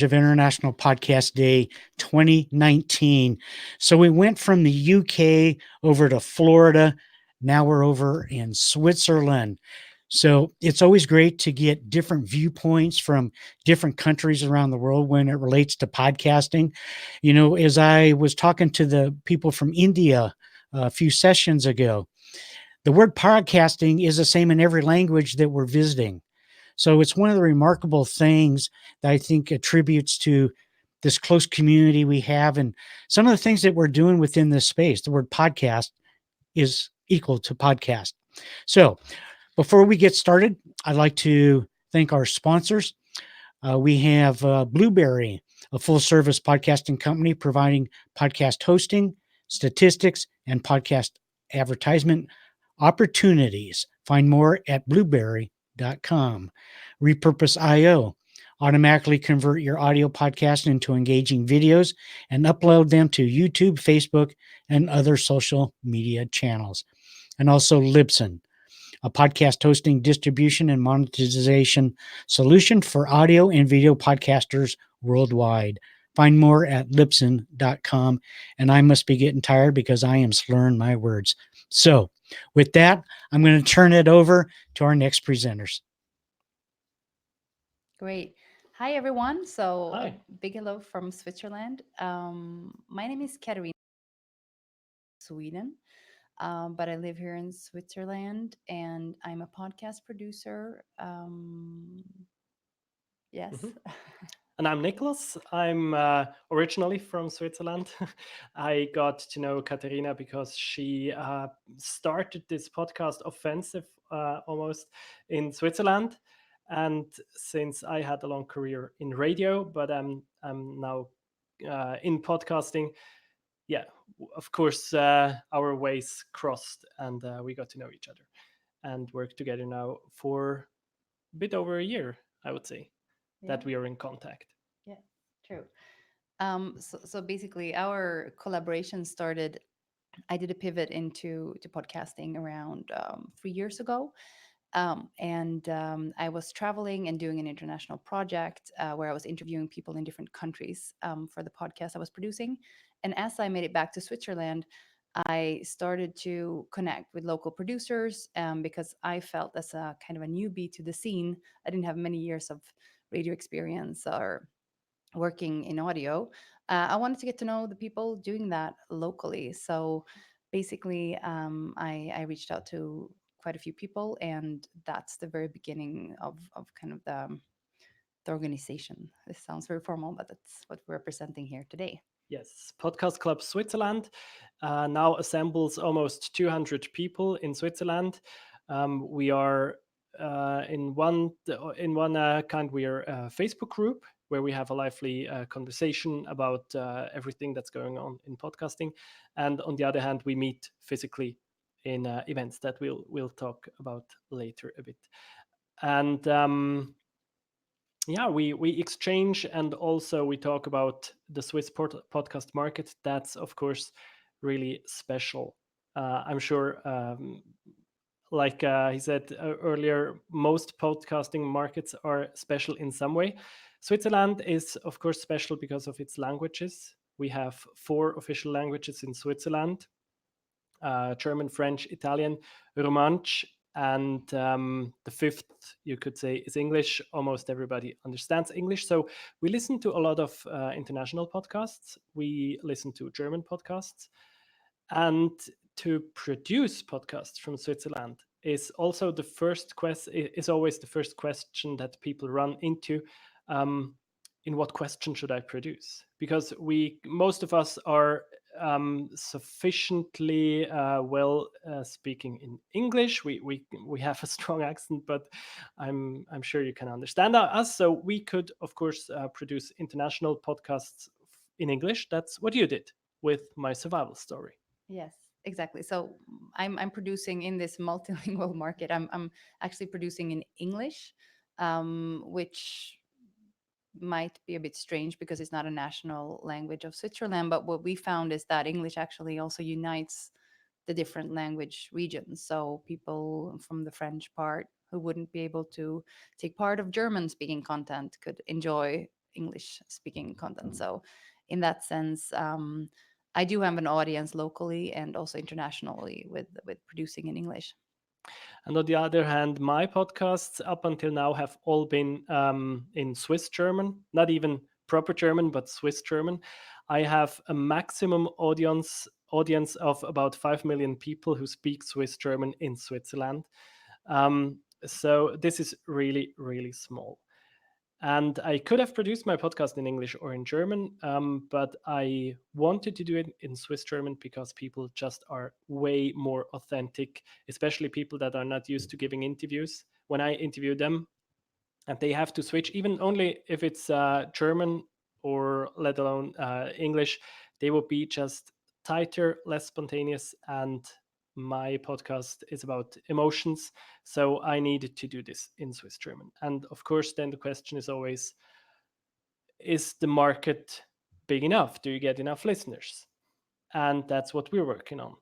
of International Podcast Day 2019. So we went from the UK over to Florida. Now we're over in Switzerland. So it's always great to get different viewpoints from different countries around the world when it relates to podcasting. As I was talking to the people from India a few sessions ago, the word podcasting is the same in every language that we're visiting. So it's one of the remarkable things that I think attributes to this close community we have and some of the things that we're doing within this space. The word podcast is equal to podcast. So before we get started, I'd like to thank our sponsors. We have Blueberry, a full service podcasting company providing podcast hosting, statistics, and podcast advertisement opportunities. Find more at blueberry.com. Repurpose.io, automatically convert your audio podcast into engaging videos and upload them to YouTube, Facebook, and other social media channels. And also Libsyn, a podcast hosting, distribution, and monetization solution for audio and video podcasters worldwide. Find more at libsyn.com. And I must be getting tired because I am slurring my words. So with that, I'm going to turn it over to our next presenters. Great. Hi, everyone. So Hi. a big hello from Switzerland. My name is Katarina, Sweden, but I live here in Switzerland and I'm a podcast producer. Yes. Mhm. And I'm Nicholas. I'm originally from Switzerland. I got to know Katarina because she started this podcast offensive almost in Switzerland. And since I had a long career in radio, but I'm now in podcasting, yeah, of course, our ways crossed and we got to know each other and work together now for a bit over a year, I would say, Yeah. that we are in contact. Yeah. True. So basically, our collaboration started. I did a pivot into to podcasting around 3 years ago. And I was traveling and doing an international project where I was interviewing people in different countries for the podcast I was producing. And as I made it back to Switzerland, I started to connect with local producers because I felt as a kind of a newbie to the scene. I didn't have many years of radio experience or working in audio. I wanted to get to know the people doing that locally. So basically, I reached out to quite a few people, and that's the very beginning of kind of the organization. This sounds very formal, but that's what we're presenting here today. Yes, Podcast Club Switzerland now assembles almost 200 people in Switzerland. We are in one kind we are a Facebook group where we have a lively conversation about everything that's going on in podcasting, and on the other hand, we meet physically in events that we'll talk about later a bit, and yeah, we exchange and also we talk about the Swiss podcast market. That's of course really special. I'm sure, like he said earlier, most podcasting markets are special in some way. Switzerland is of course special because of its languages. We have four official languages in Switzerland: German, French, Italian, Romansh, and the fifth, you could say, is English. Almost everybody understands English. So we listen to a lot of international podcasts. We listen to German podcasts. And to produce podcasts from Switzerland is also the first is always the first question that people run into. In what question should I produce? Because most of us are sufficiently well speaking in English. We have a strong accent, but I'm sure you can understand us. So we could, of course, produce international podcasts in English. That's what you did with My Survival Story. Yes, exactly. So I'm producing in this multilingual market. I'm actually producing in English, which might be a bit strange because it's not a national language of Switzerland. But what we found is that English actually also unites the different language regions. So people from the French part who wouldn't be able to take part of German speaking content could enjoy English speaking content. So in that sense, I do have an audience locally and also internationally with producing in English. And on the other hand, my podcasts up until now have all been in Swiss German, not even proper German, but Swiss German. I have a maximum audience of about 5 million people who speak Swiss German in Switzerland. So this is really, really small. And I could have produced my podcast in English or in German, but I wanted to do it in Swiss German because people just are way more authentic, especially people that are not used to giving interviews. When I interview them and they have to switch, even only if it's German or let alone English, they will be just tighter, less spontaneous. And my podcast is about emotions. So I needed to do this in Swiss German. And of course, then the question is always, is the market big enough? Do you get enough listeners? And that's what we're working on.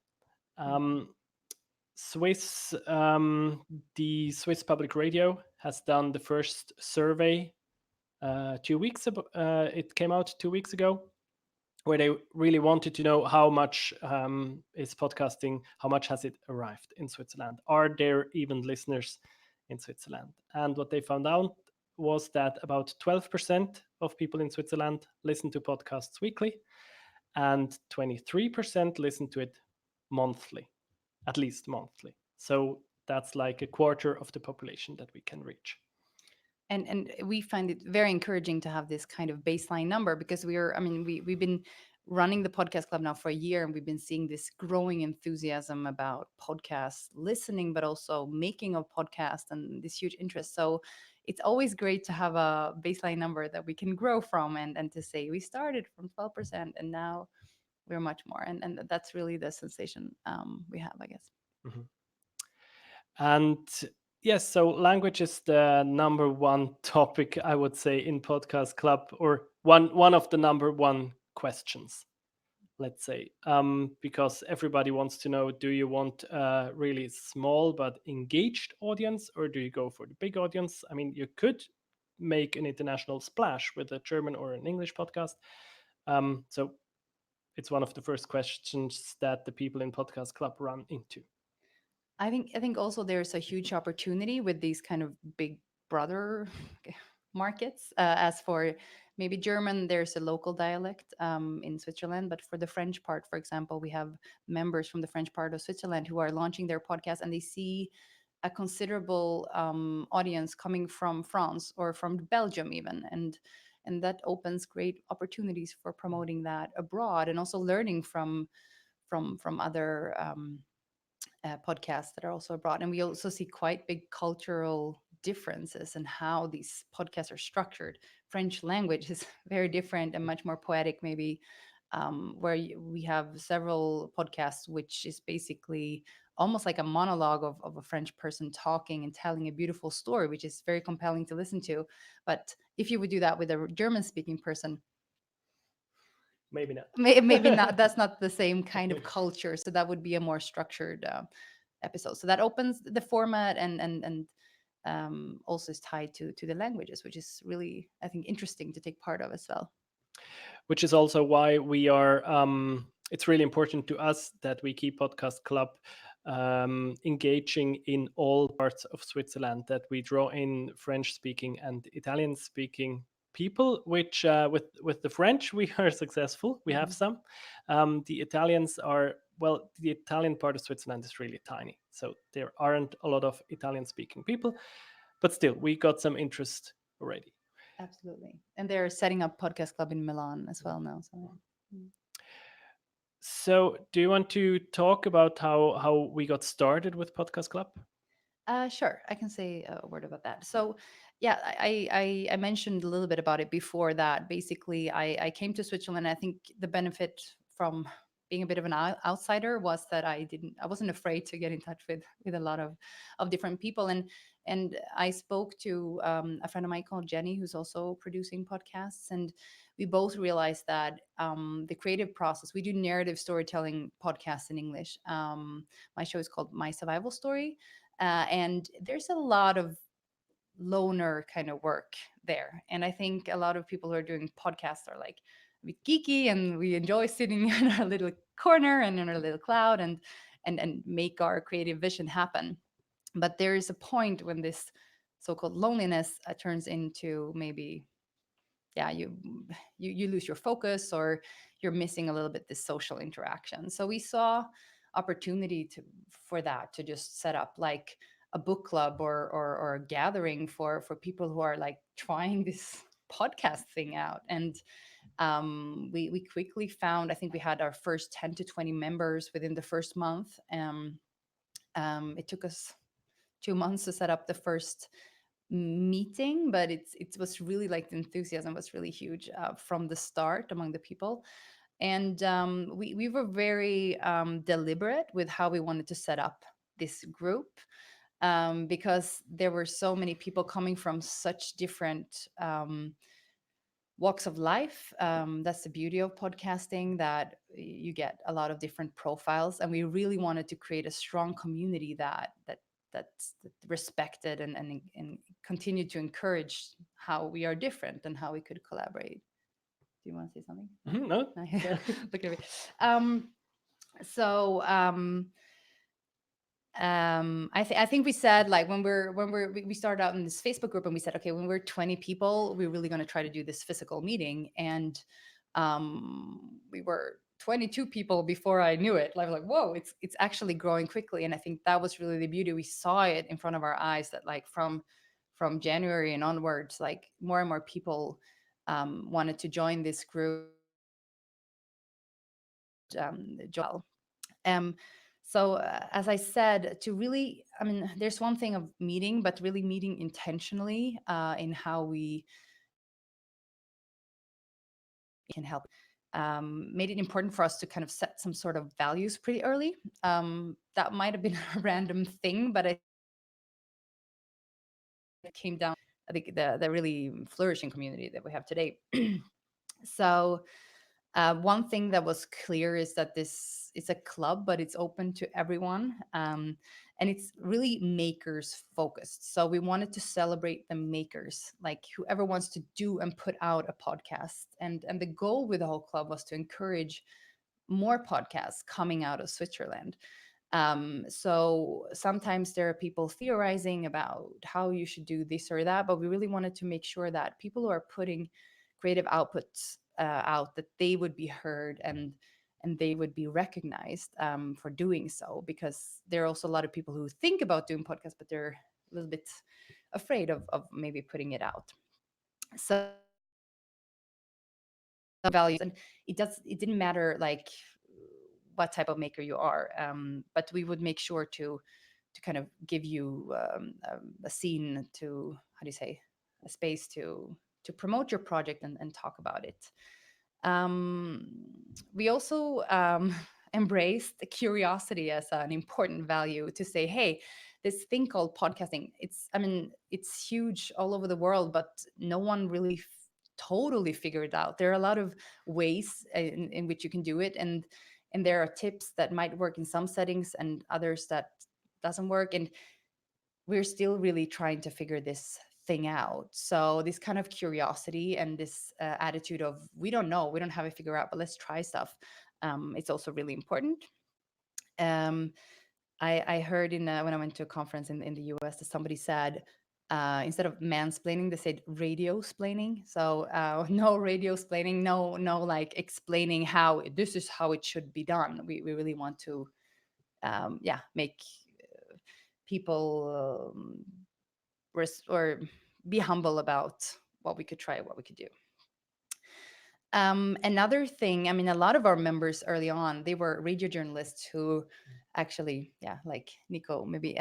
Um, Swiss, the Swiss Public Radio has done the first survey 2 weeks ago. It came out 2 weeks ago, where they really wanted to know how much is podcasting, how much has it arrived in Switzerland? Are there even listeners in Switzerland? And what they found out was that about 12% of people in Switzerland listen to podcasts weekly, and 23% listen to it monthly, at least monthly. So that's like a quarter of the population that we can reach. And we find it very encouraging to have this kind of baseline number, because we've been running the podcast club now for a year, and we've been seeing this growing enthusiasm about podcast listening, but also making of podcast, and this huge interest. So it's always great to have a baseline number that we can grow from, and to say we started from 12% and now we're much more, and that's really the sensation we have, I guess. Mhm. And yes, so language is the number one topic, I would say, in Podcast Club, or one of the number one questions, let's say, because everybody wants to know: do you want a really small but engaged audience, or do you go for the big audience? I mean, you could make an international splash with a German or an English podcast. So it's one of the first questions that the people in Podcast Club run into. I think also there's a huge opportunity with these kind of big brother markets. As for maybe German, there's a local dialect in Switzerland, but for the French part, for example, we have members from the French part of Switzerland who are launching their podcast, and they see a considerable audience coming from France or from Belgium even, and that opens great opportunities for promoting that abroad, and also learning from other podcasts that are also abroad. And we also see quite big cultural differences in how these podcasts are structured. French language is very different and much more poetic, maybe, where we have several podcasts, which is basically almost like a monologue of a French person talking and telling a beautiful story, which is very compelling to listen to. But if you would do that with a German speaking person, Maybe not. maybe not, that's not the same kind of culture. So that would be a more structured episode. So that opens the format, and also is tied to the languages, which is really, I think, interesting to take part of as well. Which is also why we are it's really important to us that we keep Podcast Club engaging in all parts of Switzerland, that we draw in French speaking and Italian speaking people, which with the French we are successful, we have Mhm. some. The Italians are, well, the Italian part of Switzerland is really tiny, so there aren't a lot of Italian speaking people, but still we got some interest already. Absolutely. And they're setting up podcast club in Milan as well now. So yeah. Mm. So, do you want to talk about how we got started with Podcast Club? Sure, I can say a word about that. So, yeah, I mentioned a little bit about it before that. Basically, I came to Switzerland. I think the benefit from being a bit of an outsider was that I wasn't afraid to get in touch with a lot of different people, and I spoke to a friend of mine called Jenny, who's also producing podcasts, and we both realized that the creative process. We do narrative storytelling podcasts in English. My show is called My Survival Story, and there's a lot of loner kind of work there. And I think a lot of people who are doing podcasts are like a bit geeky, and we enjoy sitting in our little corner and in our little cloud, and make our creative vision happen. But there is a point when this so-called loneliness turns into maybe, yeah, you lose your focus, or you're missing a little bit this social interaction. So we saw opportunity for that, to just set up like a book club, or a gathering for people who are like trying this podcast thing out. And we quickly found, I think we had our first 10 to 20 members within the first month. It took us 2 months to set up the first meeting, but it was really like the enthusiasm was really huge from the start among the people. And we were very deliberate with how we wanted to set up this group, because there were so many people coming from such different walks of life. That's the beauty of podcasting, that you get a lot of different profiles, and we really wanted to create a strong community that respected and continued to encourage how we are different and how we could collaborate. Do you want to say something? No. No? Yeah. Look at me. Um, so I think we said, like, we started out in this Facebook group, and we said, okay, when we're 20 people, we're really going to try to do this physical meeting. And we were 22 people before I knew it. Like, whoa, it's actually growing quickly. And I think that was really the beauty. We saw it in front of our eyes, that like from January and onwards, like more and more people wanted to join this group. Um, so as I said, to really, I mean, there's one thing of meeting, but really meeting intentionally in how we can help. Made it important for us to kind of set some sort of values pretty early. That might have been a random thing, but it came down, I think, the really flourishing community that we have today. So one thing that was clear is that this is a club, but it's open to everyone. And it's really makers focused. So we wanted to celebrate the makers, like whoever wants to do and put out a podcast. And the goal with the whole club was to encourage more podcasts coming out of Switzerland. So sometimes there are people theorizing about how you should do this or that, but we really wanted to make sure that people who are putting creative outputs out, that they would be heard, and they would be recognized for doing so, because there are also a lot of people who think about doing podcasts, but they're a little bit afraid of maybe putting it out. So values, and it didn't matter like what type of maker you are, but we would make sure to kind of give you a scene to, how do you say, a space to promote your project and talk about it. um, we also embraced curiosity as an important value, to say, hey, this thing called podcasting, I mean, it's huge all over the world, but no one really totally figured it out. There are a lot of ways in which you can do it, and there are tips that might work in some settings and others that doesn't work, and we're still really trying to figure this thing out. So this kind of curiosity and this attitude of, we don't know, we don't have it figured out, but let's try stuff. It's also really important. um, I heard when I went to a conference in the US, that somebody said, instead of mansplaining, they said radio splaining. So no radio splaining, no like explaining how this is how it should be done. We really want to make people or be humble about what we could try, what we could do. Another thing, I mean, a lot of our members early on, they were radio journalists who actually, yeah, like Nico, maybe,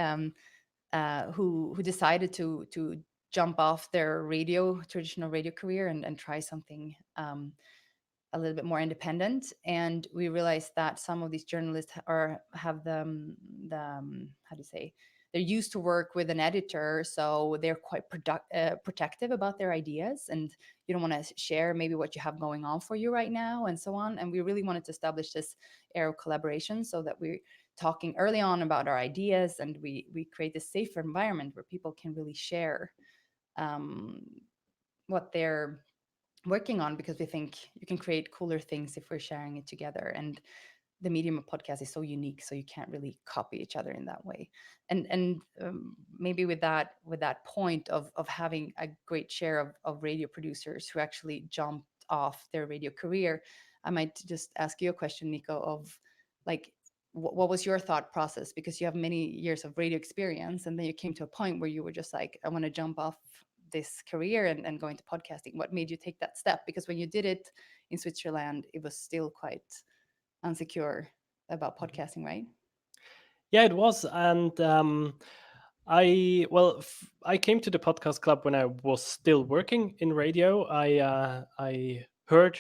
who decided to jump off their traditional radio career and try something a little bit more independent. And we realized that some of these journalists have how do you say, they're used to work with an editor, so they're quite protective about their ideas, and you don't want to share maybe what you have going on for you right now, and so on. And we really wanted to establish this air of collaboration, so that we're talking early on about our ideas, and we create this safer environment where people can really share um, what they're working on, because we think you can create cooler things if we're sharing it together. And the medium of podcast is so unique, so you can't really copy each other in that way. And maybe with that point of having a great share of radio producers who actually jumped off their radio career, I might just ask you a question, Nico, of like, what was your thought process, because you have many years of radio experience, and then you came to a point where you were just like, I want to jump off this career and go into podcasting. What made you take that step? Because when you did it in Switzerland, it was still quite unsecure about podcasting, right? Yeah, it was. And I came to the podcast club when I was still working in radio. I heard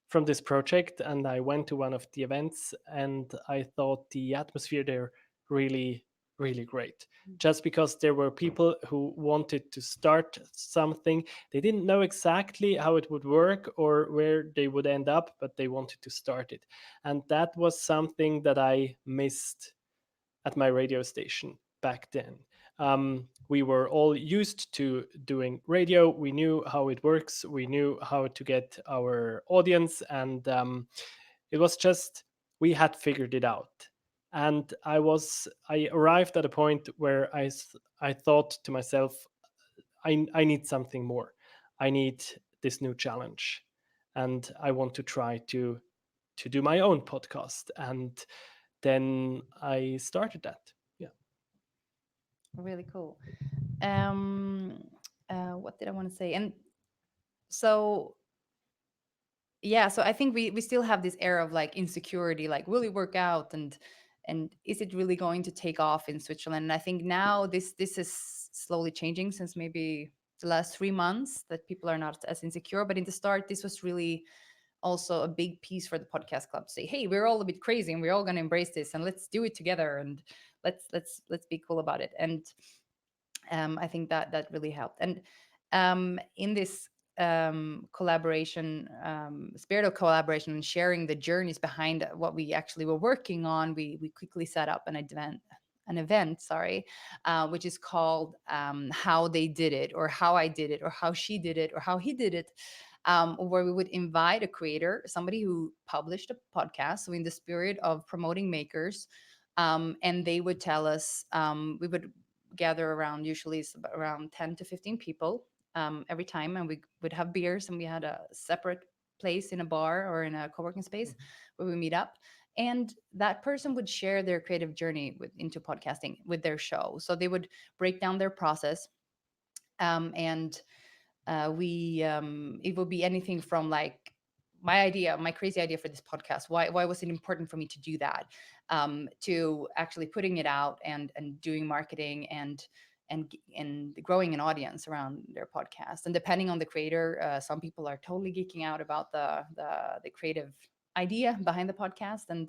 from this project and I went to one of the events, and I thought the atmosphere there really, really great. Just because there were people who wanted to start something. They didn't know exactly how it would work or where they would end up, but they wanted to start it. And that was something that I missed at my radio station back then. We were all used to doing radio. We knew how it works. We knew how to get our audience, and it was just we had figured it out. And I arrived at a point where I thought to myself, I need something more. I need this new challenge, and I want to try to do my own podcast. And then I started that. Yeah. Really cool. Um, what did I want to say? And so, yeah, so I think we still have this air of like insecurity, like, will it work out, and is it really going to take off in Switzerland? And I think now this is slowly changing since maybe the last 3 months, that people are not as insecure. But in the start, this was really also a big piece for the podcast club to say, hey, we're all a bit crazy and we're all going to embrace this, and let's do it together, and let's be cool about it. And I think that really helped. And in this collaboration, spirit of collaboration and sharing the journeys behind what we actually were working on, we quickly set up an event, sorry, which is called How They Did It, or How I Did It, or How She Did It, or How He Did It, where we would invite a creator, somebody who published a podcast, so in the spirit of promoting makers, and they would tell us, we would gather around, usually it's around 10 to 15 people every time, and we would have beers, and we had a separate place in a bar or in a co-working space where we meet up, and that person would share their creative journey into podcasting with their show. So they would break down their process, and we it would be anything from like my crazy idea for this podcast, why was it important for me to do that, to actually putting it out and doing marketing and growing an audience around their podcast. And depending on the creator, some people are totally geeking out about the creative idea behind the podcast, and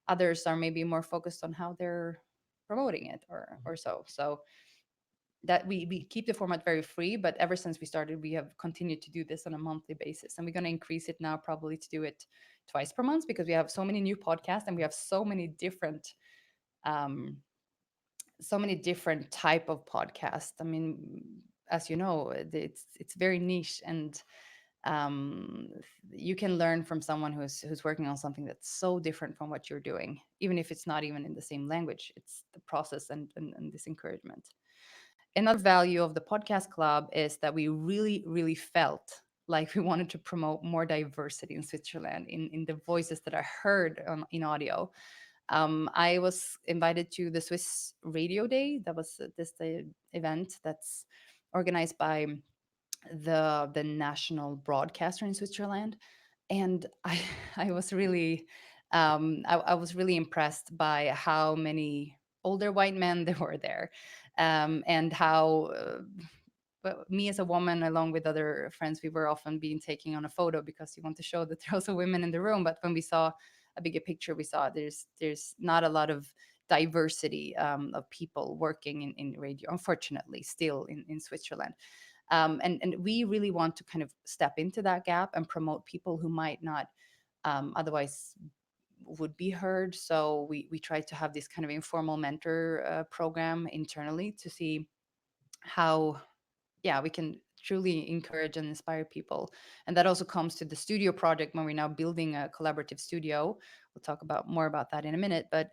others are maybe more focused on how they're promoting it, or so that we keep the format very free. But ever since we started, we have continued to do this on a monthly basis, and we're going to increase it now, probably to do it twice per month, because we have so many new podcasts, and we have um so many different type of podcasts. I mean, as you know, it's very niche, and um you can learn from someone who's working on something that's so different from what you're doing, even if it's not even in the same language. It's the process and this encouragement. Another value of the podcast club is that we really, really felt like we wanted to promote more diversity in Switzerland, in the voices that are heard in audio. I was invited to the Swiss Radio Day. That was this event that's organized by the national broadcaster in Switzerland, and I I was really I was really impressed by how many older white men there were there, and how. But me as a woman, along with other friends, we were often being taken on a photo because you want to show that there are also women in the room. But when we saw a bigger picture, we saw there's not a lot of diversity of people working in radio, unfortunately, still in Switzerland. And we really want to kind of step into that gap and promote people who might not otherwise would be heard. So we try to have this kind of informal mentor program internally to see how yeah, we can truly encourage and inspire people. And that also comes to the studio project when we're now building a collaborative studio. We'll talk about more about that in a minute, but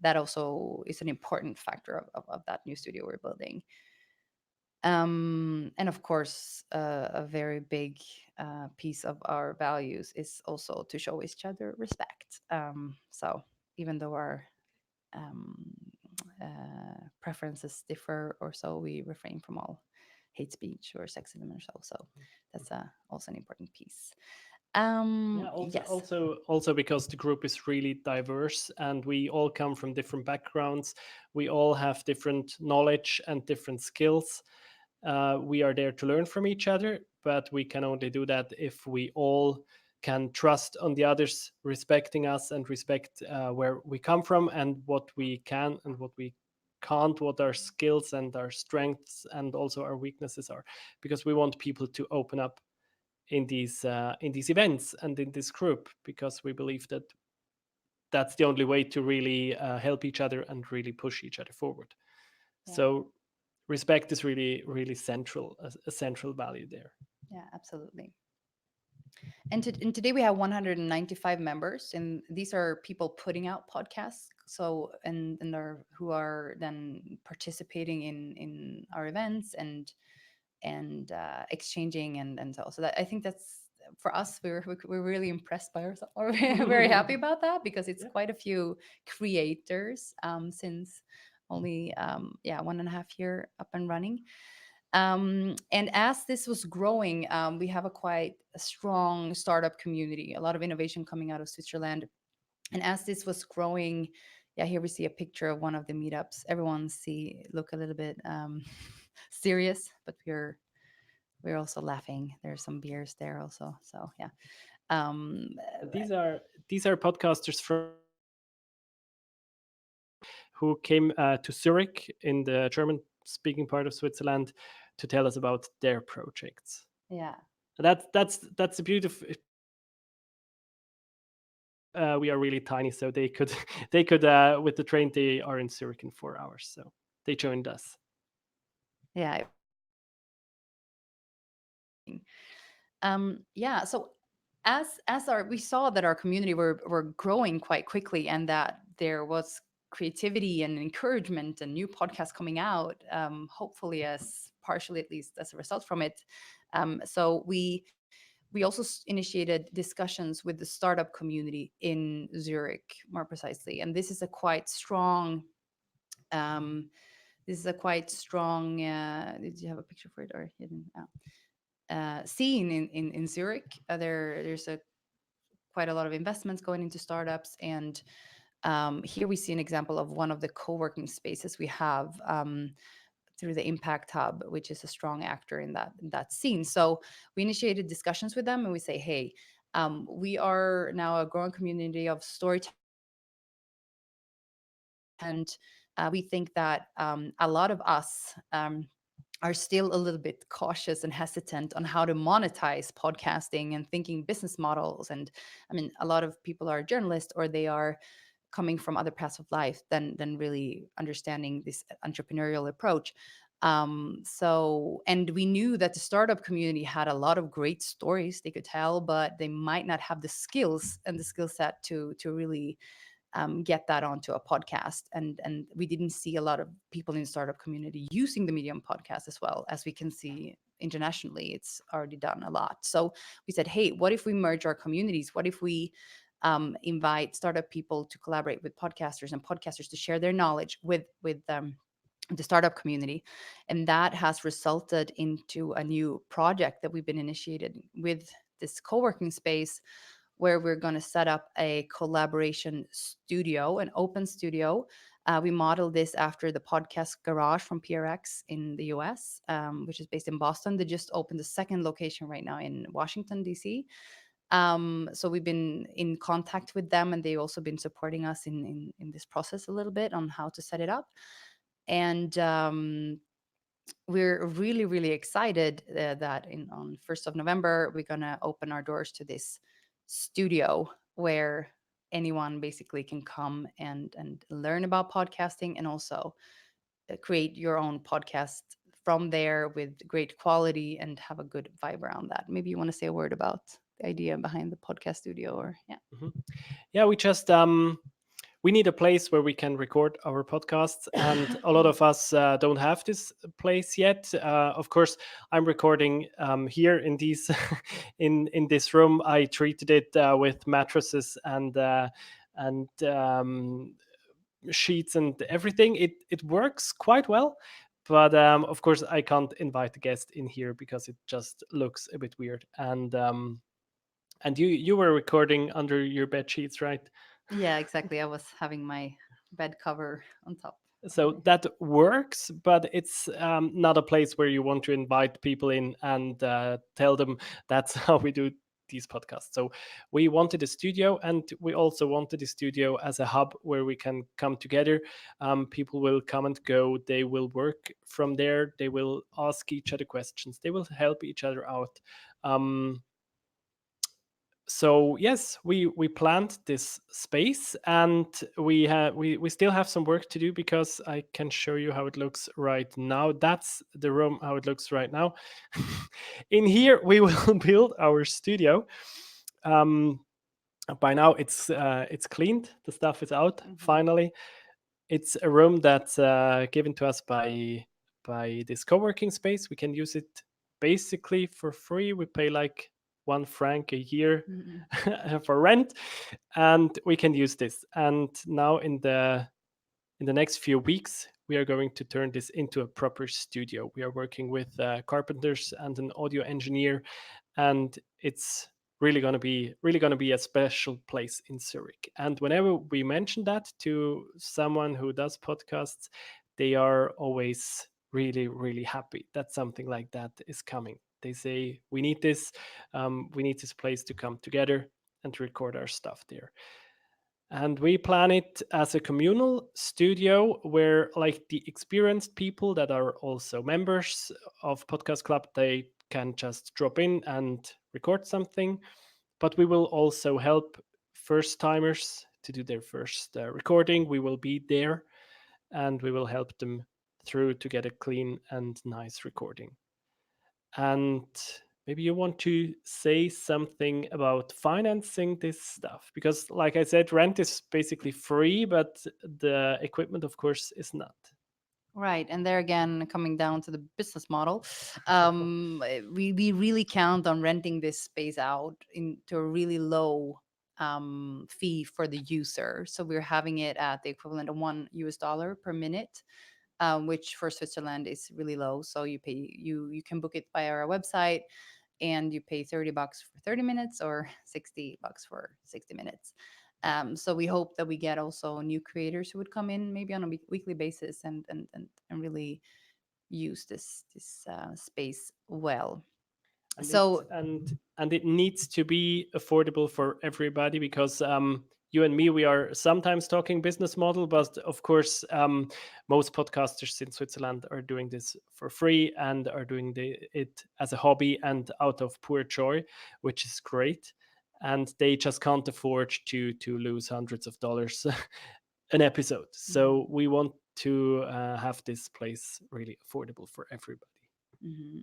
that also is an important factor of that new studio we're building. And of course, a very big piece of our values is also to show each other respect. So even though our um, preferences differ or so, we refrain from all hate speech or sexism or so. So that's also an important piece. Yeah, also Yes. also because the group is really diverse and we all come from different backgrounds. We all have different knowledge and different skills. We are there to learn from each other, but we can only do that if we all can trust on the others respecting us and respect where we come from and what we can and what we can't, what our skills and our strengths and also our weaknesses are, because we want people to open up in these events and in this group, because we believe that that's the only way to really help each other and really push each other forward. Yeah. So respect is really central, a central value there. Yeah, absolutely. And today we have 195 members, and these are people putting out podcasts. So and are who are then participating in our events and exchanging and so that I think that's for us we're really impressed by ourselves. We're very happy about that because it's Yeah. quite a few creators since only 1.5 year up and running. And as this was growing, we have a quite a strong startup community, a lot of innovation coming out of Switzerland. And as this was growing, yeah, here we see a picture of one of the meetups. Everyone look a little bit serious, but we're also laughing. There's some beers there also. So yeah. Um, These are podcasters from who came to Zurich in the German speaking part of Switzerland to tell us about their projects. yeah. That's a beautiful. We are really tiny, so they could they could with the train they are in Zurich in 4 hours, so they joined us. Yeah. Yeah. So as our we saw that our community were growing quite quickly and that there was creativity and encouragement and new podcasts coming out, hopefully as partially at least as a result from it. So we also initiated discussions with the startup community in Zurich, more precisely. And this is a quite strong did you have a picture for it or you didn't? Scene in Zurich. There's a quite a lot of investments going into startups, and here we see an example of one of the co-working spaces we have through the Impact Hub, which is a strong actor in that scene. So we initiated discussions with them, and we say, hey, we are now a growing community of storytellers, and we think that a lot of us. Are still a little bit cautious and hesitant on how to monetize podcasting and thinking business models. And I mean, a lot of people are journalists or they are coming from other paths of life than really understanding this entrepreneurial approach. So, and we knew that the startup community had a lot of great stories they could tell, but they might not have the skills and the skill set to really get that onto a podcast. And we didn't see a lot of people in the startup community using the Medium podcast as well as we can see internationally. It's already done a lot. So we said, hey, what if we merge our communities? What if we invite startup people to collaborate with podcasters and podcasters to share their knowledge with the startup community? And that has resulted into a new project that we've been initiated with this co-working space where we're going to set up a collaboration studio, an open studio. We modeled this after the podcast garage from PRX in the US, which is based in Boston. They just opened the second location right now in Washington, D.C. So we've been in contact with them, and they've also been supporting us in this process a little bit on how to set it up. And we're really excited that on 1st of November we're going to open our doors to this studio where anyone basically can come and learn about podcasting and also create your own podcast from there with great quality and have a good vibe around that. Maybe you want to say a word about the idea behind the podcast studio, or yeah. Mhm. Yeah, we just we need a place where we can record our podcasts, and a lot of us don't have this place yet. Of course, I'm recording here in these in this room. I treated it with mattresses and sheets and everything. It works quite well, but of course I can't invite a guest in here because it just looks a bit weird. And you were recording under your bed sheets, right? Yeah, exactly. I was having my bed cover on top of So my. that works, but it's not a place where you want to invite people in and tell them that's how we do these podcasts. So we wanted a studio, and we also wanted a studio as a hub where we can come together. People will come and go, they will work from there, they will ask each other questions, they will help each other out. um, so yes, we planned this space, and we still have some work to do, because I can show you how it looks right now. That's the room how it looks right now. In here we will build our studio. um, by now it's cleaned, the stuff is out Mhm. finally. It's a room that's given to us by this co-working space. We can use it basically for free. We pay like 1 franc a year Mhm. for rent, and we can use this. And now in the next few weeks, we are going to turn this into a proper studio. We are working with carpenters and an audio engineer, and it's really going to be a special place in Zurich. And whenever we mention that to someone who does podcasts, they are always really happy that something like that is coming. They say we need this place to come together and to record our stuff there. And we plan it as a communal studio where like the experienced people that are also members of Podcast Club, they can just drop in and record something. But we will also help first timers to do their first recording. We will be there, and we will help them through to get a clean and nice recording. And maybe you want to say something about financing this stuff, because like I said, rent is basically free, but the equipment of course is not. Right, and there again, coming down to the business model, we really count on renting this space out into a really low fee for the user. So we're having it at the equivalent of $1 per minute, which for Switzerland is really low. So you can book it via our website, and you pay $30 for 30 minutes or $60 for 60 minutes. So we hope that we get also new creators who would come in maybe on a weekly basis and really use this space well. and it So and it needs to be affordable for everybody, because you and me, we are sometimes talking business model, but of course most podcasters in Switzerland are doing this for free and are doing it as a hobby and out of pure joy, which is great. And they just can't afford to lose hundreds of dollars an episode. mhm. So we want to have this place really affordable for everybody.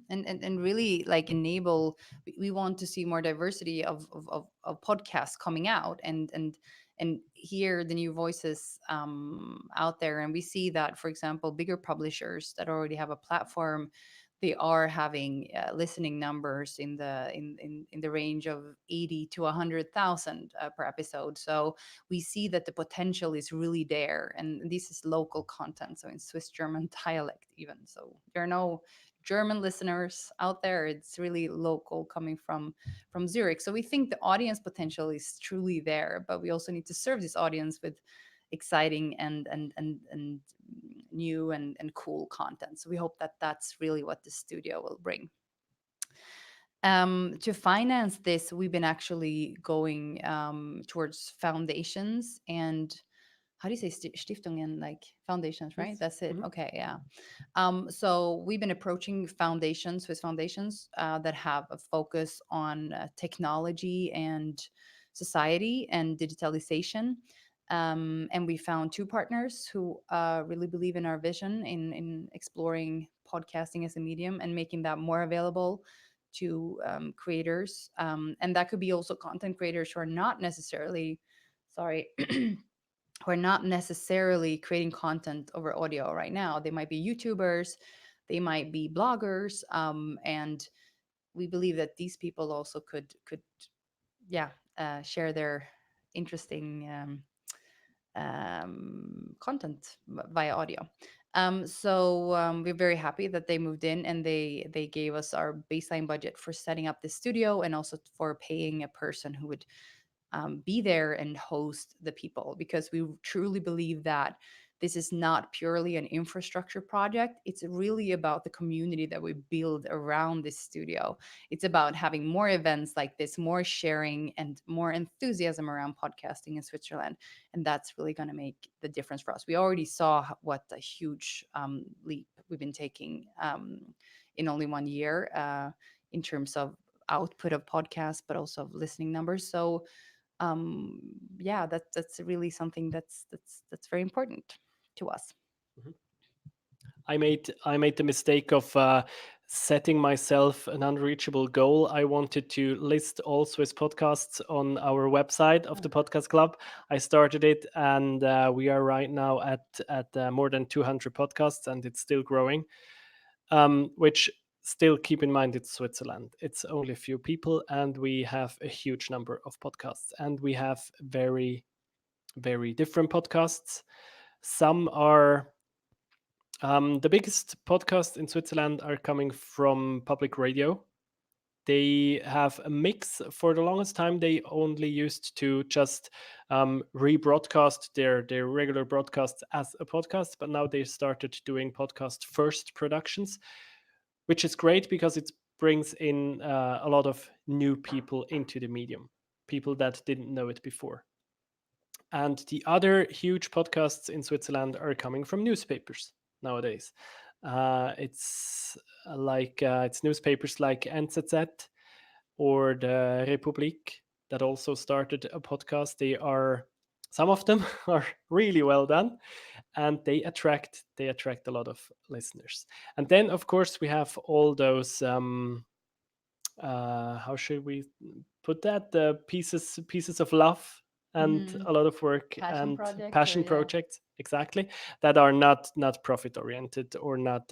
And really like enable, we want to see more diversity of podcasts coming out and hear the new voices out there. And we see that, for example, bigger publishers that already have a platform, they are having listening numbers in the range of 80 to 100,000 per episode. So we see that the potential is really there, and this is local content, so in Swiss German dialect even. So there are no German listeners out there. It's really local, coming from Zurich. So we think the audience potential is truly there, but we also need to serve this audience with exciting and new and cool content. So we hope that that's really what the studio will bring. To finance this, we've been actually going towards foundations and, how do you say, Stiftungen, like foundations, right? Yes. That's it. Mhm. Okay, yeah. So we've been approaching foundations, Swiss foundations, that have a focus on technology and society and digitalization. And we found two partners who really believe in our vision in exploring podcasting as a medium and making that more available to creators. And that could be also content creators who are not necessarily, sorry, who are not necessarily creating content over audio right now. They might be YouTubers, they might be bloggers, and we believe that these people also could yeah share their interesting content via audio. We're very happy that they moved in and they gave us our baseline budget for setting up the studio and also for paying a person who would be there and host the people, because we truly believe that this is not purely an infrastructure project. It's really about the community that we build around this studio. It's about having more events like this, more sharing, and more enthusiasm around podcasting in Switzerland. And that's really going to make the difference for us. We already saw what a huge leap we've been taking in only 1 year in terms of output of podcasts, but also of listening numbers. So yeah, that's really something that's very important to us. Mhm. I made the mistake of setting myself an unreachable goal. I wanted to list all Swiss podcasts on our website of the podcast club. I started it, and we are right now at more than 200 podcasts, and it's still growing. Which, still, keep in mind, it's Switzerland. It's only a few people, and we have a huge number of podcasts, and we have very, very different podcasts. Some are the biggest podcasts in Switzerland are coming from public radio. They have a mix. For the longest time, they only used to just rebroadcast their regular broadcasts as a podcast, but now they started doing podcast first productions, which is great because it brings in a lot of new people into the medium, people that didn't know it before. And the other huge podcasts in Switzerland are coming from newspapers nowadays. It's newspapers like NZZ or the Republik that also started a podcast. Some of them are really well done, and they attract a lot of listeners. And then, of course, we have all those how should we put that, the pieces of love and Mhm. a lot of work Passion and projects, or passion yeah. projects, exactly, that are not profit oriented, or not,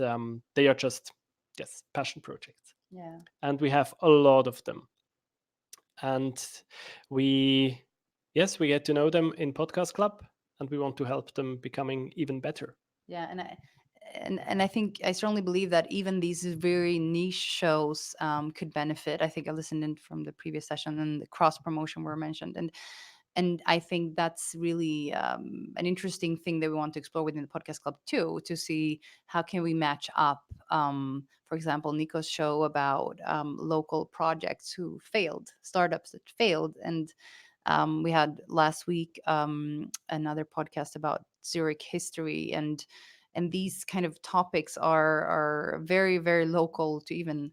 they are just, yes, passion projects. Yeah. And we have a lot of them, and we yes, we get to know them in podcast club, and we want to help them becoming even better. Yeah, and I think I strongly believe that even these very niche shows could benefit. I think I listened in from the previous session, and the cross promotion were mentioned, and I think that's really an interesting thing that we want to explore within the podcast club too, to see how can we match up. For example, Nico's show about local projects who failed, startups that failed, and we had last week another podcast about Zurich history, and these kind of topics are very very local to even,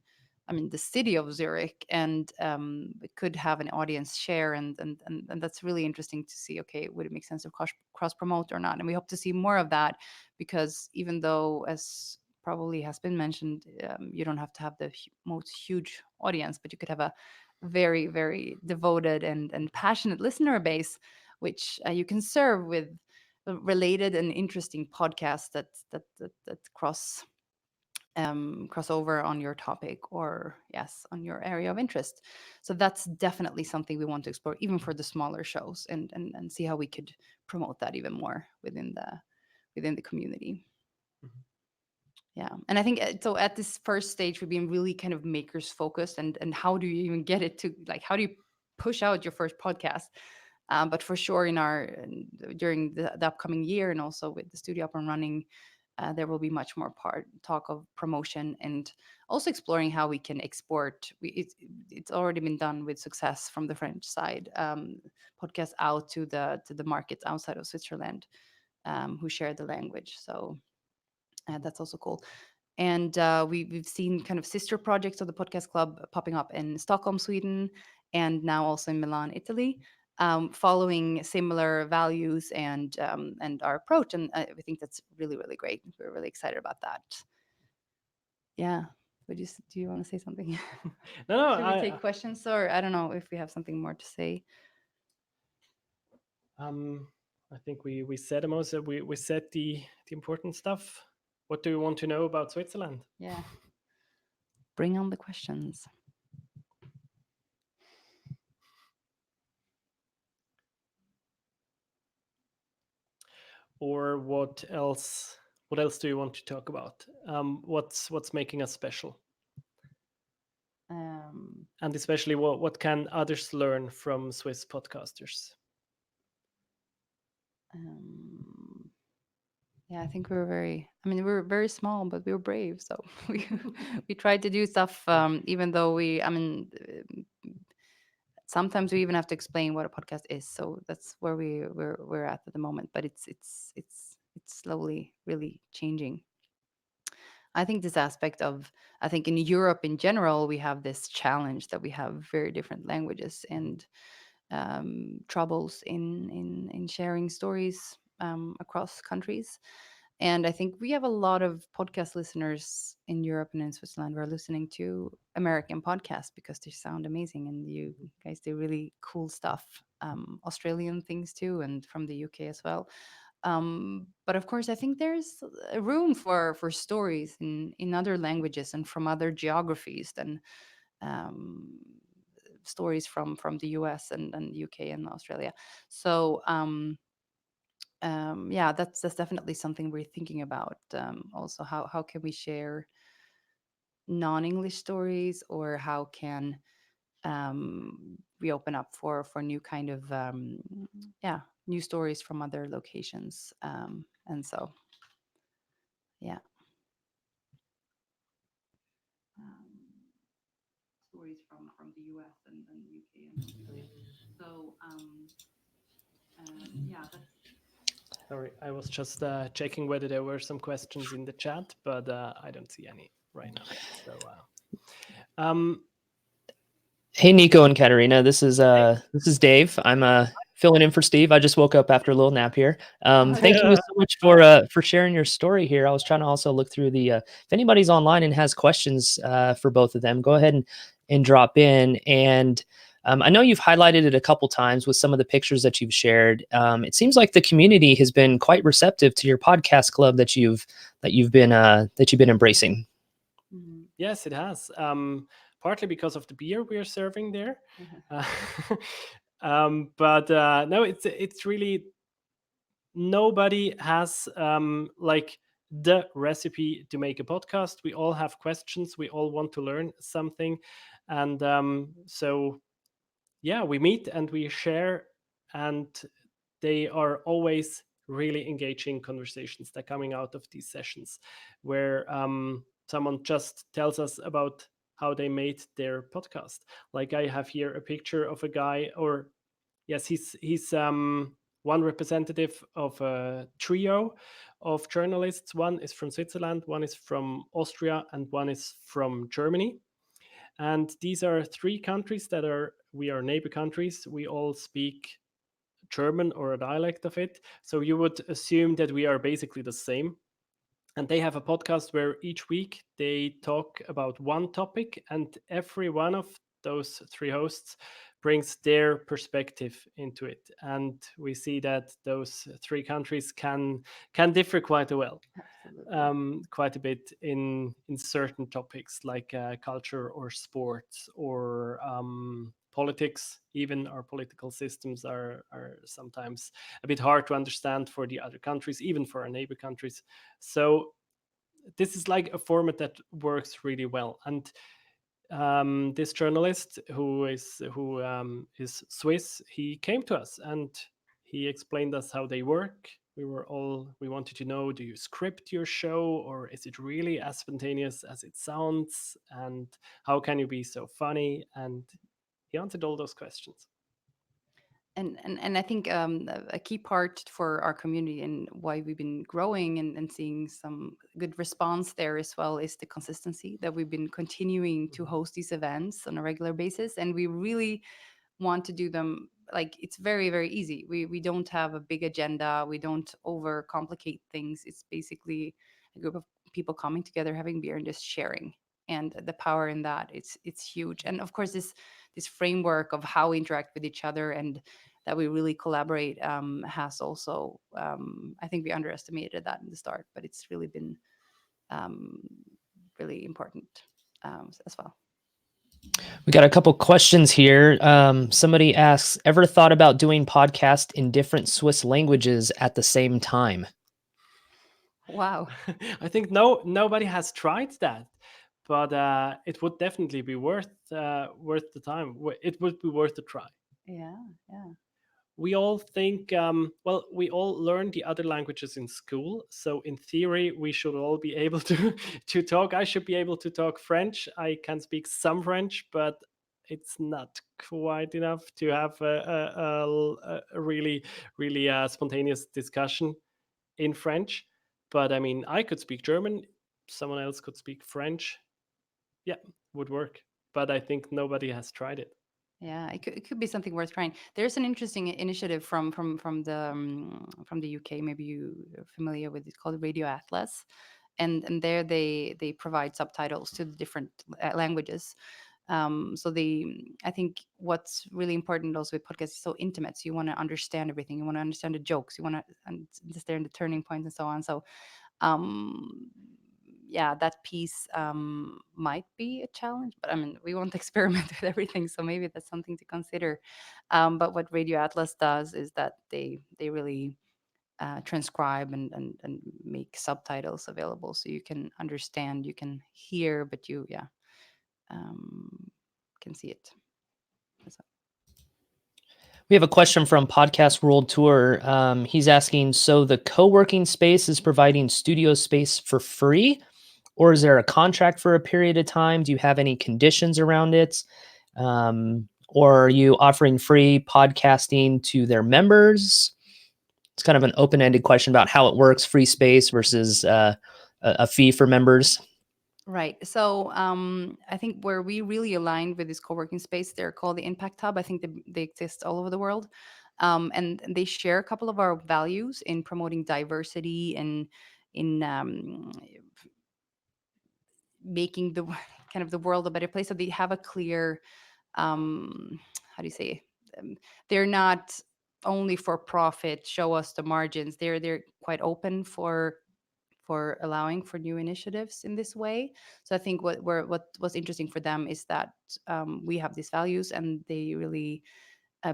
I mean, the city of Zurich, and it could have an audience share, and that's really interesting to see. Okay, would it make sense to cross promote or not? And we hope to see more of that, because even though, as probably has been mentioned, you don't have to have the most huge audience, but you could have a very very devoted and passionate listener base, which you can serve with related and interesting podcasts that cross over on your topic, or yes, on your area of interest. So that's definitely something we want to explore, even for the smaller shows, and see how we could promote that even more within the community. Mhm. Yeah, and I think so at this first stage we've been really kind of makers focused, and how do you even get it to, like, how do you push out your first podcast? But for sure, during the upcoming year, and also with the studio up and running, there will be much more part talk of promotion, and also exploring how we can export. It's already been done with success from the French side, podcast out to the markets outside of Switzerland, who share the language. So that's also cool. And we've seen kind of sister projects of the podcast club popping up in Stockholm, Sweden, and now also in Milan, Italy, following similar values and our approach. And we think that's really really great. We're really excited about that. Yeah. Do you want to say something? No, no, Should we take questions, or I don't know if we have something more to say? um, I think we said the most. We said the important stuff. What do you want to know about Switzerland? Yeah. Bring on the questions. Or what else? What else do you want to talk about? What's making us special? Um, And especially what can others learn from Swiss podcasters? um, yeah, I think we're very. I mean, we're very small, but we're brave. So we we try to do stuff, even though we. I mean, sometimes we even have to explain what a podcast is. So that's where we're at the moment. But it's slowly really changing. I think this aspect of, I think in Europe in general, we have this challenge that we have very different languages and troubles in sharing stories across countries. And I think we have a lot of podcast listeners in Europe and in Switzerland who are listening to American podcasts because they sound amazing and you guys do really cool stuff. Australian things too, and from the UK as well. But of course, I think there's a room for stories in other languages and from other geographies than um, stories from the US and UK and Australia. So yeah, that's definitely something we're thinking about. Also, how can we share non-English stories, or how can we open up for new kind of yeah, new stories from other locations, and so yeah. Um, Stories from the US and UK and Australia. So yeah, that's Sorry, I was just checking whether there were some questions in the chat, but I don't see any right now. So, um, Hey, Nico and Katarina. This is Dave. I'm filling in for Steve. I just woke up after a little nap here. Thank you so much for sharing your story here. I was trying to also look through the if anybody's online and has questions for both of them, go ahead and drop in. And I know you've highlighted it a couple times with some of the pictures that you've shared. It seems like the community has been quite receptive to your podcast club that you've been embracing. yes, it has. Partly because of the beer we are serving there, uh, but no, it's really nobody has like the recipe to make a podcast. We all have questions. We all want to learn something, and so yeah, we meet and we share, and they are always really engaging conversations that are coming out of these sessions, where someone just tells us about how they made their podcast. Like I have here a picture of a guy, or yes, he's one representative of a trio of journalists. One is from Switzerland, one is from Austria, and one is from Germany. And these are three countries that we are neighbor countries. We all speak German or a dialect of it. So you would assume that we are basically the same. And they have a podcast where each week they talk about one topic, and every one of those three hosts brings their perspective into it. And we see that those three countries can differ quite well. absolutely. Quite a bit in certain topics like culture or sports or politics. Even our political systems are sometimes a bit hard to understand for the other countries, even for our neighbor countries. So this is like a format that works really well. And this journalist who is Swiss, he came to us and he explained us how they work. We wanted to know, do you script your show, or is it really as spontaneous as it sounds, and how can you be so funny? And he answered all those questions. And I think a key part for our community and why we've been growing and seeing some good response there as well is the consistency that we've been continuing to host these events on a regular basis, and we really want to do them like it's very easy. We don't have a big agenda, we don't overcomplicate things. It's basically a group of people coming together, having beer, and just sharing. And the power in that, it's huge. And of course, this framework of how we interact with each other and that we really collaborate has also, I think we underestimated that in the start, but it's really been really important as well. We got a couple questions here. Somebody asks, ever thought about doing podcast in different Swiss languages at the same time? Wow. I think nobody has tried that, but it would definitely be worth the time. It would be worth a try. Yeah, yeah. We all think, well, we all learn the other languages in school, so in theory we should all be able to to talk. I should be able to talk French. I can speak some French, but it's not quite enough to have a really spontaneous discussion in French. But I mean, I could speak German, someone else could speak French. Yeah, would work. But I think nobody has tried it. Yeah, it could be something worth trying. There's an interesting initiative from the UK. Maybe you are familiar with it, called Radio Atlas, and there they provide subtitles to the different languages. So I think what's really important also with podcasts is so intimate. So you want to understand everything. You want to understand the jokes. You want to understand the turning points and so on. So um yeah, that piece might be a challenge, but I mean, we won't experiment with everything, so maybe that's something to consider. But what Radio Atlas does is that they really transcribe and make subtitles available, so you can understand, you can hear, but you, yeah, can see it. So, We have a question from Podcast World Tour. He's asking, so the co-working space is providing studio space for free, or is there a contract for a period of time? Do you have any conditions around it? Or are you offering free podcasting to their members? It's kind of an open-ended question about how it works, free space versus a fee for members. right. So I think where we really aligned with this co-working space, they're called the Impact Hub. I think they exist all over the world. And they share a couple of our values in promoting diversity and in making the kind of the world a better place. So they have a clear, how do you say, they're not only for profit, show us the margins. They're quite open for allowing for new initiatives in this way. So I think what was interesting for them is that we have these values and they really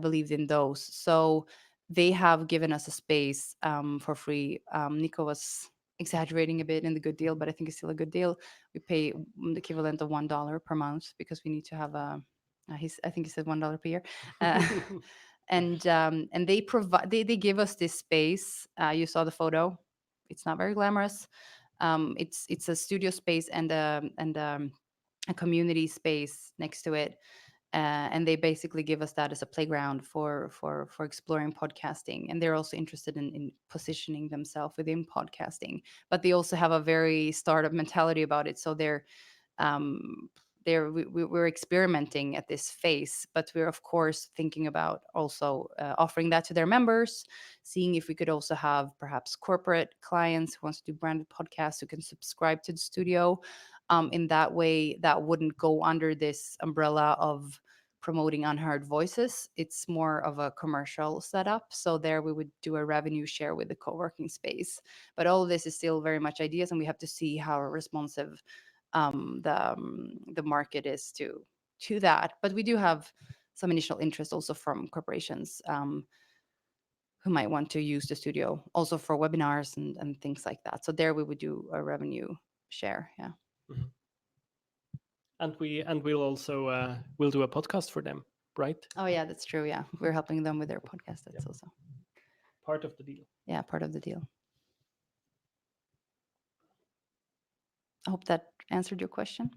believed in those. So they have given us a space for free. Nico was exaggerating a bit in the good deal, but I think it's still a good deal. We pay the equivalent of $1 per month because we need to have I think he said $1 per year. And they provide they give us this space. You saw the photo. It's not very glamorous. It's a studio space and a community space next to it, and they basically give us that as a playground for exploring podcasting. And they're also interested in positioning themselves within podcasting, but they also have a very startup mentality about it. So um, we're experimenting at this phase, but we're of course thinking about also offering that to their members, seeing if we could also have perhaps corporate clients who wants to do branded podcasts who can subscribe to the studio. In that way, that wouldn't go under this umbrella of promoting unheard voices. It's more of a commercial setup. So there we would do a revenue share with the co-working space. But all of this is still very much ideas, and we have to see how responsive the market is to that. But we do have some initial interest also from corporations who might want to use the studio also for webinars and things like that. So there we would do a revenue share. Yeah. Mhm. And we'll also we'll do a podcast for them, right? Oh yeah, that's true. Yeah, we're helping them with their podcast. That's Yeah. also Part of the deal. yeah, part of the deal. I hope that answered your question.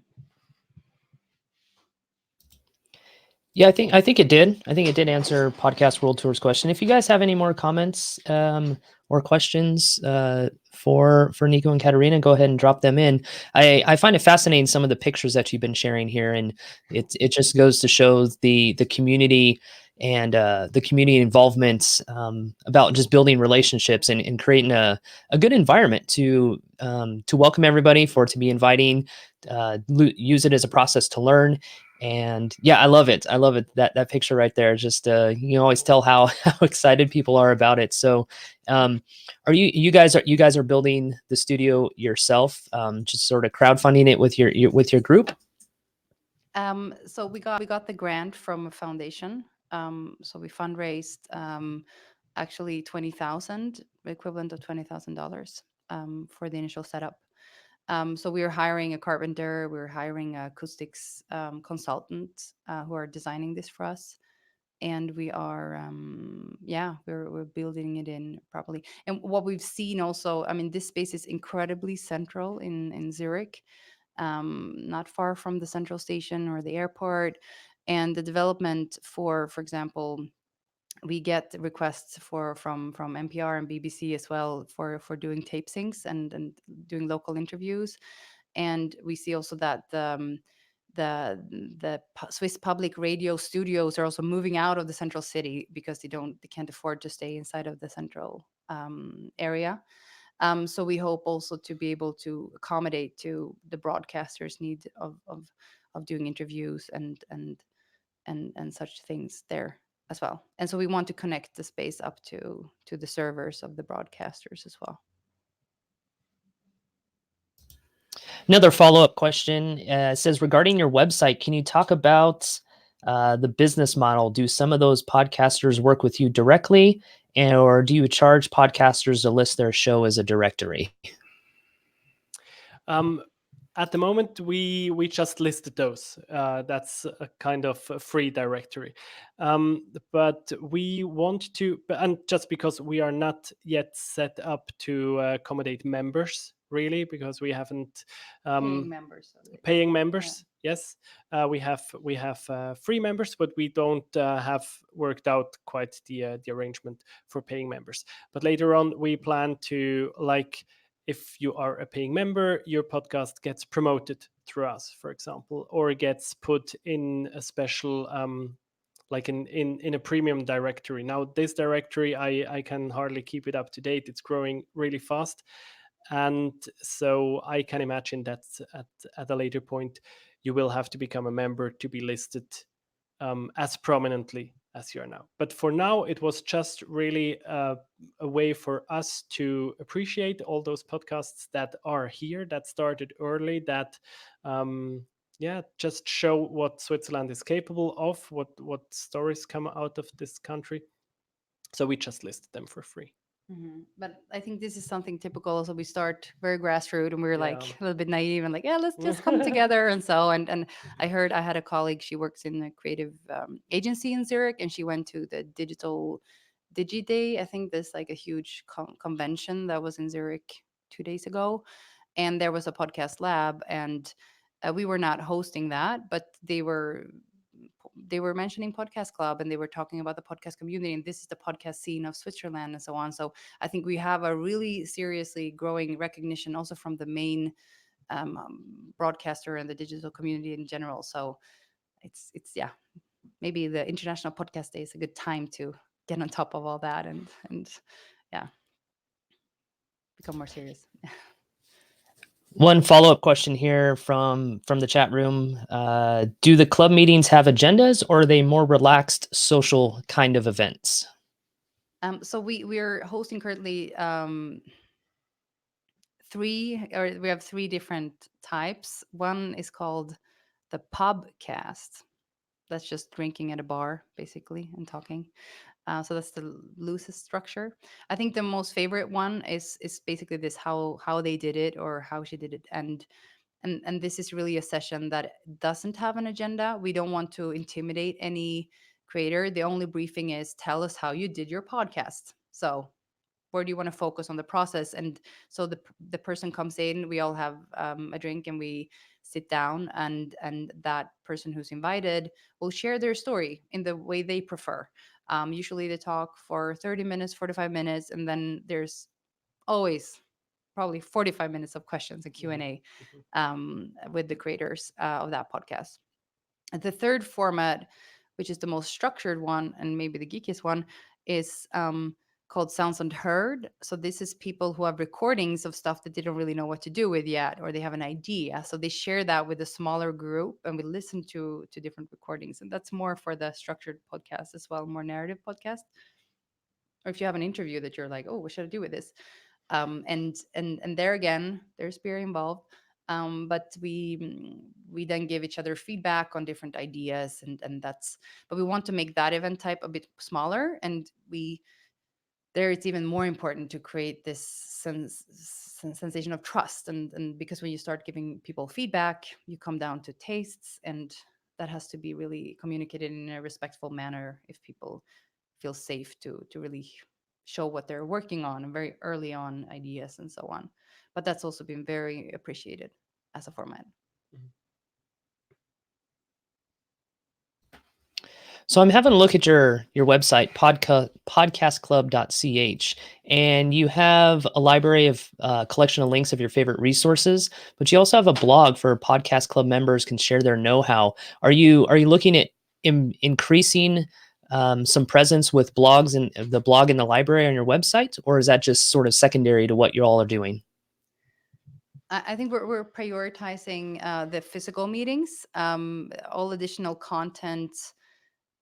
Yeah, I think it did. I think it did answer Podcast World Tour's question. If you guys have any more comments or questions for Nico and Katarina, go ahead and drop them in. I find it fascinating some of the pictures that you've been sharing here, and it just goes to show the community and the community involvement, about just building relationships and creating a good environment to welcome everybody, for it to be inviting, use it as a process to learn. And yeah, I love it. I love it. That picture right there, just you can always tell how how excited people are about it. So are you guys are building the studio yourself, just sort of crowdfunding it with with your group? So we got the grant from a foundation. So we fundraised actually 20,000, equivalent of $20,000 for the initial setup. So we were hiring a carpenter, we were hiring a acoustics consultant who are designing this for us, and we are yeah, we're building it in properly. And what we've seen also, I mean, this space is incredibly central in Zurich, not far from the central station or the airport. And the development, for example, we get requests from NPR and BBC as well for doing tape syncs and doing local interviews. And we see also that Swiss public radio studios are also moving out of the central city because they can't afford to stay inside of the central area. So we hope also to be able to accommodate to the broadcasters' need of doing interviews and such things there as well. And so we want to connect the space up to the servers of the broadcasters as well. Another follow-up question says, regarding your website, can you talk about the business model? Do some of those podcasters work with you directly, or do you charge podcasters to list their show as a directory? At the moment, we just listed those. That's a kind of a free directory, but we want to, and just because we are not yet set up to accommodate members, really, because we haven't Paying members. paying members. Yes, we have free members, but we don't have worked out quite the arrangement for paying members. But later on, we plan to, like, if you are a paying member, your podcast gets promoted through us, for example, or gets put in a special, like in a premium directory. Now, this directory, I can hardly keep it up to date. It's growing really fast. And so I can imagine that at a later point, you will have to become a member to be listed as prominently as you are now. But for now, it was just really a way for us to appreciate all those podcasts that are here, that started early, that just show what Switzerland is capable of, what stories come out of this country. So we just listed them for free. But I think this is something typical. So we start very grassroots, and we're like Yeah. a little bit naive and like, yeah, let's just come together. And so, and I had a colleague. She works in a creative agency in Zurich, and she went to the digital Digi Day. I think there's like a huge convention that was in Zurich 2 days ago, and there was a podcast lab, and we were not hosting that, but they were mentioning podcast club, and they were talking about the podcast community, and this is the podcast scene of Switzerland and so on. So I think we have a really seriously growing recognition also from the main broadcaster and the digital community in general. So it's yeah, maybe the International Podcast Day is a good time to get on top of all that and yeah, become more serious. One follow-up question here from the chat room. Do the club meetings have agendas, or are they more relaxed social kind of events? So we're hosting currently we have three different types. One is called the pubcast. That's just drinking at a bar basically and talking. So that's the loosest structure. I think the most favorite one is basically this, how they did it or how she did it. And this is really a session that doesn't have an agenda. We don't want to intimidate any creator. The only briefing is, tell us how you did your podcast. So where do you want to focus on the process? And so the person comes in, we all have a drink, and we sit down, and that person who's invited will share their story in the way they prefer. Usually they talk for 30 minutes, 45 minutes, and then there's always probably 45 minutes of questions and Q&A with the creators of that podcast. And the third format, which is the most structured one and maybe the geekiest one, is called Sounds Unheard. So this is people who have recordings of stuff that they don't really know what to do with yet, or they have an idea. So they share that with a smaller group, and we listen to different recordings. And that's more for the structured podcast as well, more narrative podcast. Or if you have an interview that you're like, oh, what should I do with this? And there again, there's beer involved. But we then give each other feedback on different ideas, and that's. But we want to make that event type a bit smaller, and we there it's even more important to create this sensation of trust, and because when you start giving people feedback, you come down to tastes, and that has to be really communicated in a respectful manner if people feel safe to really show what they're working on and very early on ideas and so on. But that's also been very appreciated as a format. So I'm having a look at your website, podcastclub.ch, and you have a library of collection of links of your favorite resources, but you also have a blog for podcast club members can share their know-how. Are you looking at increasing some presence with blogs and the blog in the library on your website, or is that just sort of secondary to what you all are doing? I think we're prioritizing the physical meetings. All additional content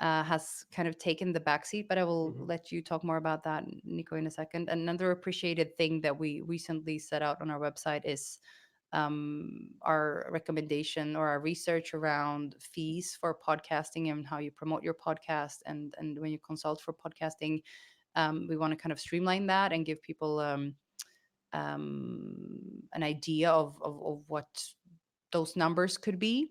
has kind of taken the backseat, but I will let you talk more about that, Nico, in a second. Another appreciated thing that we recently set out on our website is our recommendation or our research around fees for podcasting and how you promote your podcast, and when you consult for podcasting. We want to kind of streamline that and give people an idea of what those numbers could be.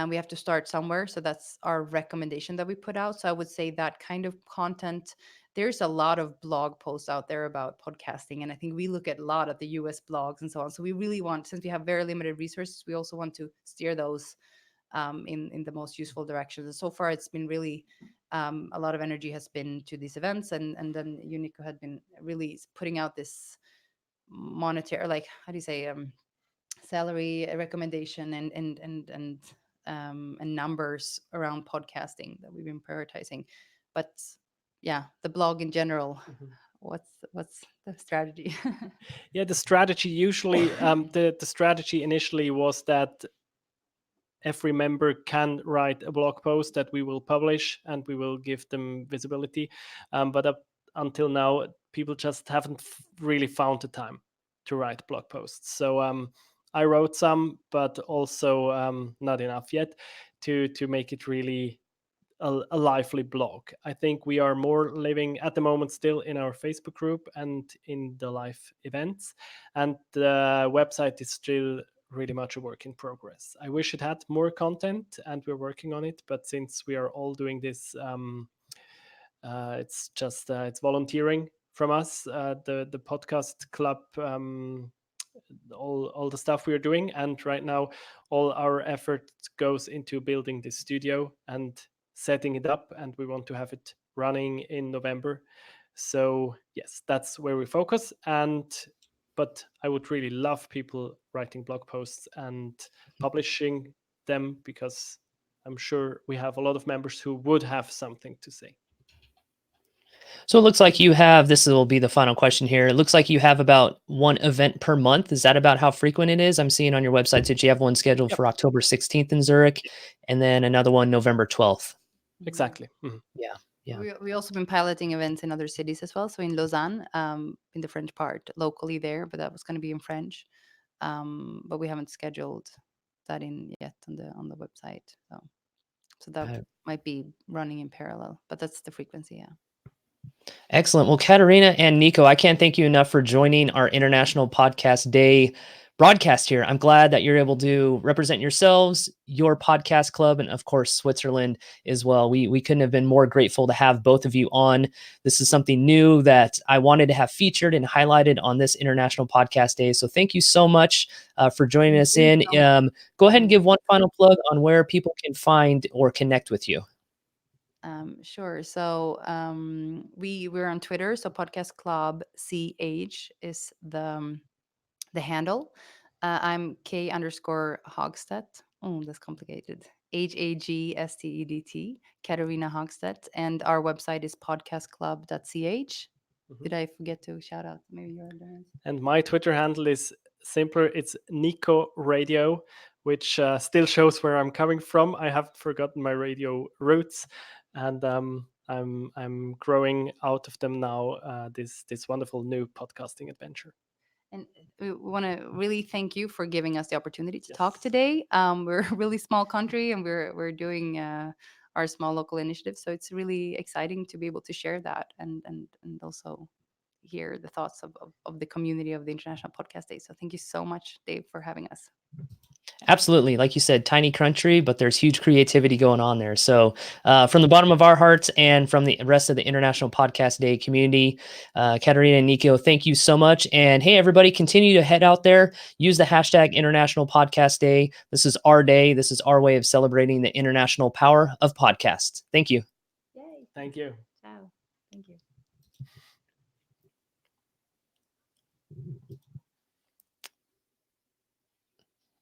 We have to start somewhere. So that's our recommendation that we put out. So I would say that kind of content, there's a lot of blog posts out there about podcasting. And I think we look at a lot of the US blogs and so on. So we really want, since we have very limited resources, we also want to steer those in the most useful directions. And so far, it's been really a lot of energy has been to these events. And then Unico had been really putting out this monetary, like, how do you say, salary recommendation and numbers around podcasting that we've been prioritizing. But yeah, the blog in general, what's the strategy? Yeah, the strategy usually, the strategy initially was that every member can write a blog post that we will publish and we will give them visibility. But up until now, people just haven't really found the time to write blog posts. So I wrote some, but also not enough yet to make it really a lively blog. I think we are more living at the moment still in our Facebook group and in the live events, and the website is still really much a work in progress. I wish it had more content, and we're working on it. But since we are all doing this, it's just it's volunteering from us, the podcast club. All the stuff we are doing, and right now all our effort goes into building this studio and setting it up, and we want to have it running in November. So yes, that's where we focus. And but I would really love people writing blog posts and publishing them, because I'm sure we have a lot of members who would have something to say. So it looks like you have, this will be the final question here. It looks like you have about one event per month. Is that about how frequent it is? I'm seeing on your website that you have one scheduled Yep. for October 16th in Zurich, and then another one November 12th. Exactly. Yeah. Yeah. We also been piloting events in other cities as well. So in Lausanne, in the French part, locally there, but that was going to be in French. But we haven't scheduled that in yet on the website. So that might be running in parallel, but that's the frequency. Yeah. Excellent. Well, Katarina and Nico, I can't thank you enough for joining our International Podcast Day broadcast here. I'm glad that you're able to represent yourselves, your podcast club, and of course, Switzerland as well. We couldn't have been more grateful to have both of you on. This is something new that I wanted to have featured and highlighted on this International Podcast Day. So thank you so much for joining us in. Go ahead and give one final plug on where people can find or connect with you. Sure. So we're on Twitter. So Podcast Club CH is the handle. I'm K_Hogstedt. Oh, that's complicated. HAGSTEDT, Katarina Hogstedt, and our website is podcastclub.ch. Did I forget to shout out maybe your domains? And my Twitter handle is simpler. It's Nico Radio, which still shows where I'm coming from. I haven't forgotten my radio roots, and I'm growing out of them now. This wonderful new podcasting adventure. And we want to really thank you for giving us the opportunity to talk today. We're a really small country, and we're doing our small local initiative, so it's really exciting to be able to share that and also hear the thoughts of the community of the International Podcast Day. So thank you so much, Dave, for having us. Absolutely. Like you said, tiny country, but there's huge creativity going on there. So from the bottom of our hearts and from the rest of the International Podcast Day community, Katarina and Nico, thank you so much. And hey, everybody, continue to head out there. Use the hashtag International Podcast Day. This is our day. This is our way of celebrating the international power of podcasts. Thank you. Yay. Thank you. Ciao. Thank you.